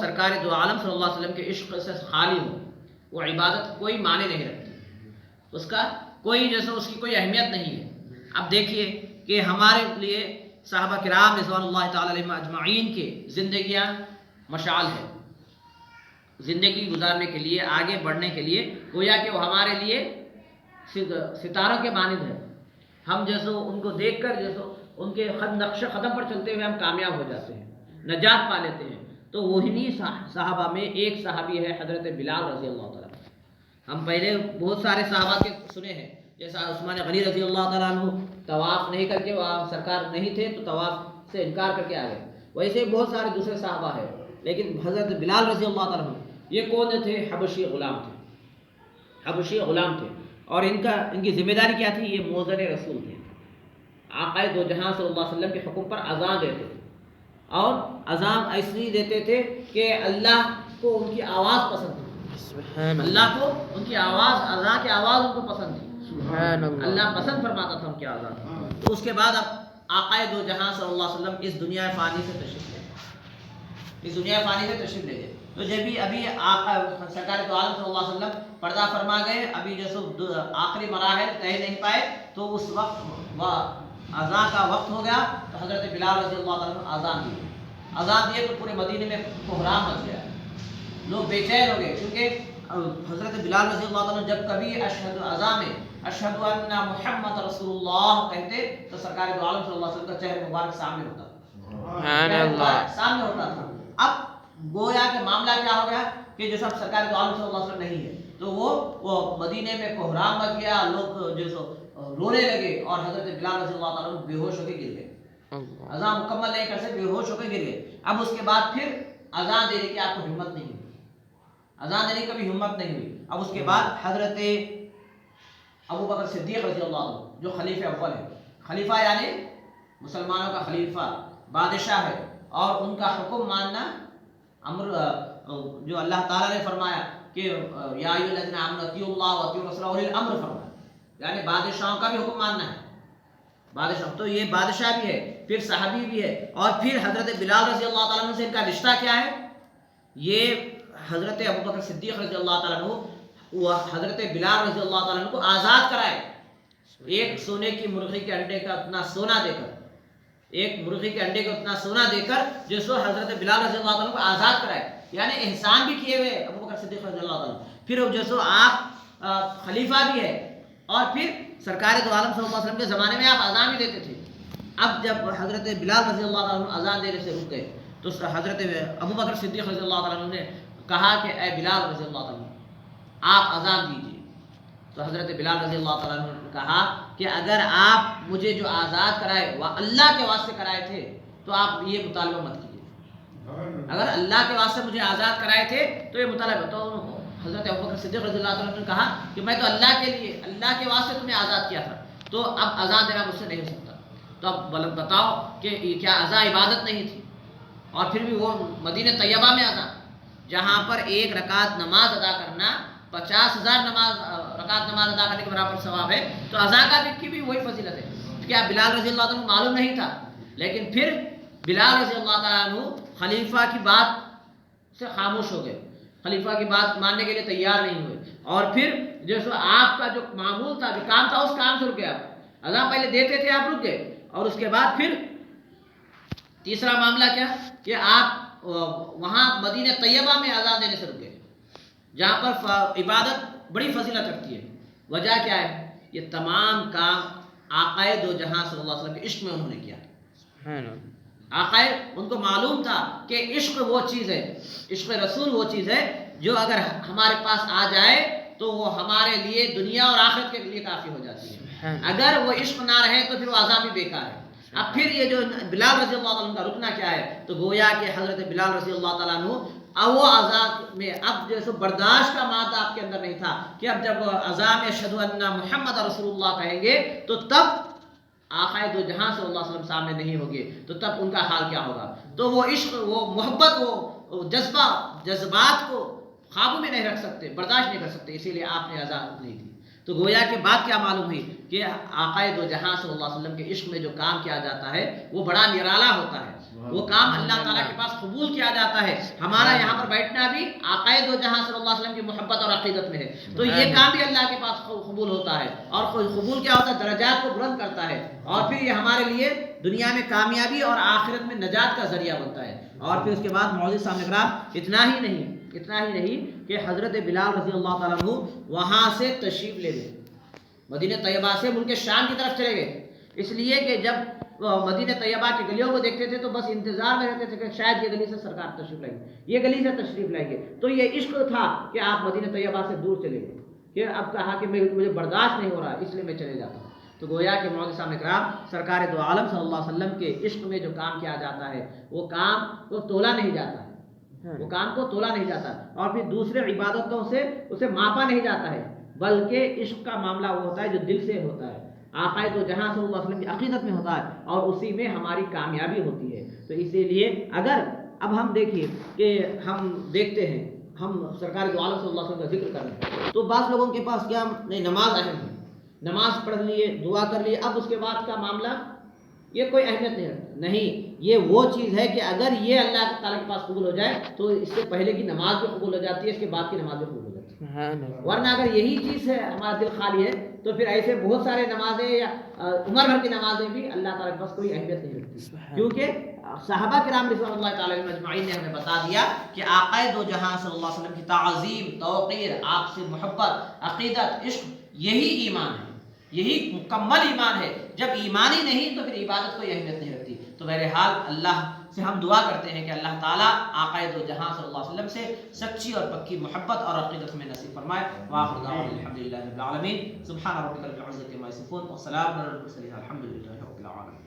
سرکار دو عالم صلی اللہ علیہ وسلم کے عشق سے خالی ہو وہ عبادت کوئی معنی نہیں رکھتی، اس کا کوئی جیسے اس کی کوئی اہمیت نہیں ہے۔ اب دیکھیے کہ ہمارے لیے صحابہ کرام رضوان اللہ تعالی علیہم اجمعین کی زندگیاں مشعل ہے، زندگی گزارنے کے لیے، آگے بڑھنے کے لیے، گویا کہ وہ ہمارے لیے ستاروں کے مانند ہے۔ ہم جیسے ان کو دیکھ کر جیسے ان کے نقش قدم پر چلتے ہوئے ہم کامیاب ہو جاتے ہیں، نجات پا لیتے ہیں۔ تو وہی صحابہ میں ایک صحابی ہے حضرت بلال رضی اللہ تعالیٰ۔ ہم پہلے بہت سارے صحابہ کے سنے ہیں، جیسا عثمان غنی رضی اللہ تعالیٰ عنہ طواف نہیں کر کے سرکار نہیں تھے تو طواف سے انکار کر کے آ گئے، ویسے بہت سارے دوسرے صحابہ ہیں۔ لیکن حضرت بلال رضی اللہ تعالیٰ عنہ یہ کون تھے؟ حبشی غلام تھے، حبشی غلام تھے، اور ان کی ذمہ داری کیا تھی؟ یہ مؤذن رسول تھے، آقا دو جہاں صلی اللہ علیہ وسلم کے حکم پر اذان دیتے تھے، اور اذان ایسی دیتے تھے کہ اللہ کو ان کی آواز پسند تھی، اللہ کو ان کی آواز، اذان کی آواز ان کو پسند تھی، اللہ پسند فرماتا تھا ان کی اذان۔ تو اس کے بعد اب آقا دو جہاں صلی اللہ علیہ وسلم اس دنیا فانی سے تشریف لے گئے، اس دنیا فانی سے تشریف لے گئے۔ تو جب بھی ابھی آقا سرکار دو عالم صلی اللہ علیہ وسلم پردہ فرما گئے، ابھی جیسے آخری مراحل طے نہیں پائے، تو اس وقت اذان کا وقت ہو گیا، تو حضرت بلال رضی اللہ تعالیٰ عنہ اذان دیے، اذان دیے تو پورے مدینے میں کوہرام مچ گیا، لوگ بے چین ہو گئے، کیونکہ حضرت بلال رضی اللہ تعالیٰ عنہ جب کبھی اذان میں اشہد ان محمد رسول اللہ کہتے تو سرکار دو عالم صلی اللہ علیہ وسلم کا چہرہ مبارک سامنے ہوتا تھا، سامنے ہوتا تھا۔ اب گویا کہ معاملہ کیا ہو گیا کہ جو سب سرکار دو عالم صلی اللہ علیہ وسلم نہیں ہے، تو وہ مدینے میں کوہرام مچ گیا، لوگ جو سو رونے لگے، اور حضرت بلال رضی اللہ تعالیٰ عنہ بے ہوش ہو کے گر گئے، اذان مکمل نہیں کر سکے، بے ہوش ہو کے گر گئے۔ اب اس کے بعد پھر اذان دینے کی آپ کو ہمت نہیں ہوئی، اذان دینے کی کبھی ہمت نہیں ہوئی۔ اب اس کے بعد حضرت ابو بکر صدیق رضی اللہ عنہ جو خلیفہ اول ہے، خلیفہ یعنی مسلمانوں کا خلیفہ، بادشاہ ہے، اور ان کا حکم ماننا امر جو اللہ تعالیٰ نے فرمایا کہ یا ایھا الذین آمنوا اطیعوا اللہ واطیعوا الرسول واولی الامر فرمایا، یعنی بادشاہوں کا بھی حکم ماننا ہے، بادشاہ تو یہ بادشاہ بھی ہے، پھر صحابی بھی ہے، اور پھر حضرت بلال رضی اللہ تعالیٰ عنہ سے ان کا رشتہ کیا ہے؟ یہ حضرت ابو بکر صدیق رضی اللہ تعالیٰ عنہ وہ حضرت بلال رضی اللہ تعالیٰ عنہ کو آزاد کرائے، ایک سونے کی مرغی کے انڈے کا اتنا سونا دے کر، ایک مرغی کے انڈے کو اتنا سونا دے کر جس کو حضرت بلال رضی اللہ تعالیٰ عنہ کو آزاد کرائے، یعنی احسان بھی کیے ہوئے ابو بکر صدیق رضی اللہ تعالیٰ عنہ۔ پھر جیسو آپ خلیفہ بھی ہے، اور پھر سرکار دو عالم صلی اللہ علیہ وسلم کے زمانے میں آپ اذان بھی دیتے تھے۔ اب جب حضرت بلال رضی اللہ تعالیٰ عنہ اذان دینے سے رک گئے تو حضرت ابو بکر صدیق رضی اللہ تعالیٰ عنہ نے کہا کہ اے بلال رضی اللہ تعالیٰ عنہ آپ اذان دیجیے۔ تو حضرت بلال رضی اللہ تعالیٰ عنہ نے کہا کہ اگر آپ مجھے جو آزاد کرائے وہ اللہ کے واسطے کرائے تھے تو آپ یہ مطالبہ مت کیجیے، اگر اللہ کے واسطے مجھے آزاد کرائے تھے تو یہ مطالبہ۔ تو حضرت ابوبکر صدیق رضی اللہ تعالیٰ عنہ نے کہا کہ میں تو اللہ کے لیے، اللہ کے واسطے تمہیں آزاد کیا تھا، تو اب اذان دینا مجھ سے نہیں ہو سکتا، تو اب بتاؤ کہ کیا اذان عبادت نہیں تھی؟ اور پھر بھی وہ مدینہ طیبہ میں اذان، جہاں پر ایک رکعت نماز ادا کرنا 50,000 رکعت نماز ادا کرنے کے برابر ثواب ہے، تو اذان کا کی بھی وہی فضیلت ہے۔ کیا بلال رضی اللہ تعالیٰ عنہ معلوم نہیں تھا؟ لیکن پھر بلال رضی اللہ تعالیٰ عنہ خلیفہ کی بات سے خاموش ہو گئے، خلیفہ کی بات ماننے کے لیے تیار نہیں ہوئے، اور پھر جیسے آپ کا جو معمول تھا، جو کام تھا، اس کام سے رک گیا، اذان پہلے دیتے تھے آپ رک گئے، اور اس کے بعد پھر تیسرا معاملہ کیا کہ آپ وہاں مدینہ طیبہ میں اذان دینے سے رک گئے، جہاں پر عبادت بڑی فضیلت رکھتی ہے۔ وجہ کیا ہے؟ یہ تمام کام آقائے دو جہاں صلی اللہ علیہ وسلم کے عشق میں انہوں نے کیا۔ آقائے ان کو معلوم تھا کہ عشق وہ چیز ہے، عشق رسول وہ چیز ہے جو اگر ہمارے پاس آ جائے تو وہ ہمارے لیے دنیا اور آخرت کے لیے کافی ہو جاتی ہے، اگر وہ عشق نہ رہے تو پھر وہ اذان بھی بیکار ہے۔ اب پھر یہ جو بلال رضی اللہ عنہ کا رکنا کیا ہے؟ تو گویا کہ حضرت بلال رضی اللہ تعالیٰ عنہ وہ اذان میں اب جیسے برداشت کا مادہ آپ کے اندر نہیں تھا کہ اب جب اذان میں اشہد ان محمد رسول اللہ کہیں گے تو تب آقائے دو جہاں صلی اللہ علیہ وسلم سامنے نہیں ہوگے، تو تب ان کا حال کیا ہوگا؟ تو وہ عشق، وہ محبت، وہ جذبات کو قابو میں نہیں رکھ سکتے، برداشت نہیں کر سکتے، اسی لیے آپ نے اذان نہیں دی۔ تو گویا کہ بات کیا معلوم ہوئی کہ آقائے دو جہاں صلی اللہ علیہ وسلم کے عشق میں جو کام کیا جاتا ہے وہ بڑا نرالا ہوتا ہے، وہ کام اللہ تعالیٰ کے پاس قبول کیا جاتا ہے. ہمارا یہاں پر بیٹھنا بھی آقائے دو جہاں صلی اللہ علیہ وسلم کی محبت اور عقیدت میں ہے, تو یہ کام بھی اللہ کے پاس قبول ہوتا ہے. اور قبول کیا ہوتا ہے؟ درجات کو بلند کرتا ہے, اور پھر یہ ہمارے لیے دنیا میں کامیابی اور آخرت میں نجات کا ذریعہ بنتا ہے. اور پھر اس کے بعد معزز صاحب اکرام اتنا ہی نہیں کہ حضرت بلال رضی اللہ تعالیٰ عنہ وہاں سے تشریف لے گئے, مدینہ طیبہ سے ملک شام کی طرف چلے گئے. اس لیے کہ جب مدینہ طیبہ کی گلیوں کو دیکھتے تھے تو بس انتظار میں رہتے تھے کہ شاید یہ گلی سے سرکار تشریف لائیں گے, یہ گلی سے تشریف لائیں گے. تو یہ عشق تھا کہ آپ مدینہ طیبہ سے دور چلے گئے, کہ اب کہا کہ مجھے برداشت نہیں ہو رہا, اس لیے میں چلے جاتا ہوں. تو گویا کہ معزز صاحب اکرام سرکار دو عالم صلی اللہ علیہ وسلم کے عشق میں جو کام کیا جاتا ہے وہ کام کو تولا نہیں جاتا ہے, وہ کام کو تولا نہیں جاتا, اور پھر دوسرے عبادتوں سے اسے ماپا نہیں جاتا ہے, بلکہ عشق کا معاملہ وہ ہوتا ہے جو دل سے ہوتا ہے, آقائے دو جہاں صلی اللہ علیہ وسلم کی عقیدت میں ہوتا ہے, اور اسی میں ہماری کامیابی ہوتی ہے. تو اسی لیے اگر اب ہم دیکھیے کہ ہم دیکھتے ہیں, ہم سرکار دو عالم صلی اللہ علیہ وسلم کا ذکر کر رہے ہیں, تو بعض لوگوں کے پاس کیا نہیں, نماز اہم ہے, نماز پڑھ لیے, دعا کر لیے, اب اس کے بعد کا معاملہ یہ کوئی اہمیت نہیں رکھتا. نہیں, یہ وہ چیز ہے کہ اگر یہ اللہ تعالیٰ کے پاس قبول ہو جائے تو اس سے پہلے کی نماز بھی قبول ہو جاتی ہے, اس کے بعد کی نماز بھی قبول ہو جاتی ہے. ورنہ اگر یہی چیز ہے, ہمارا دل خالی ہے, تو پھر ایسے بہت سارے نمازیں یا عمر بھر کی نمازیں بھی اللہ تعالیٰ کے پاس کوئی اہمیت نہیں رکھتی. کیونکہ صحابہ کرام رضوان اللہ تعالیٰ علیہم اجمعین نے ہمیں بتا دیا کہ آقائے دو جہاں صلی اللہ علیہ وسلم کی تعظیم, توقیر, آپ سے محبت, عقیدت, عشق, یہی ایمان ہے, یہی مکمل ایمان ہے. جب ایمان ہی نہیں تو پھر عبادت کوئی اہمیت نہیں رکھتی. تو بہرحال اللہ سے ہم دعا کرتے ہیں کہ اللہ تعالیٰ آقائے دو جہاں صلی اللہ علیہ وسلم سے سچی اور پکی محبت اور عقیدت میں نصیب فرمائے. وآخر دعوانا الحمدللہ رب العالمین. سبحان ربک رب العزة عما یصفون وسلام علی المرسلین الحمدللہ رب العالمین.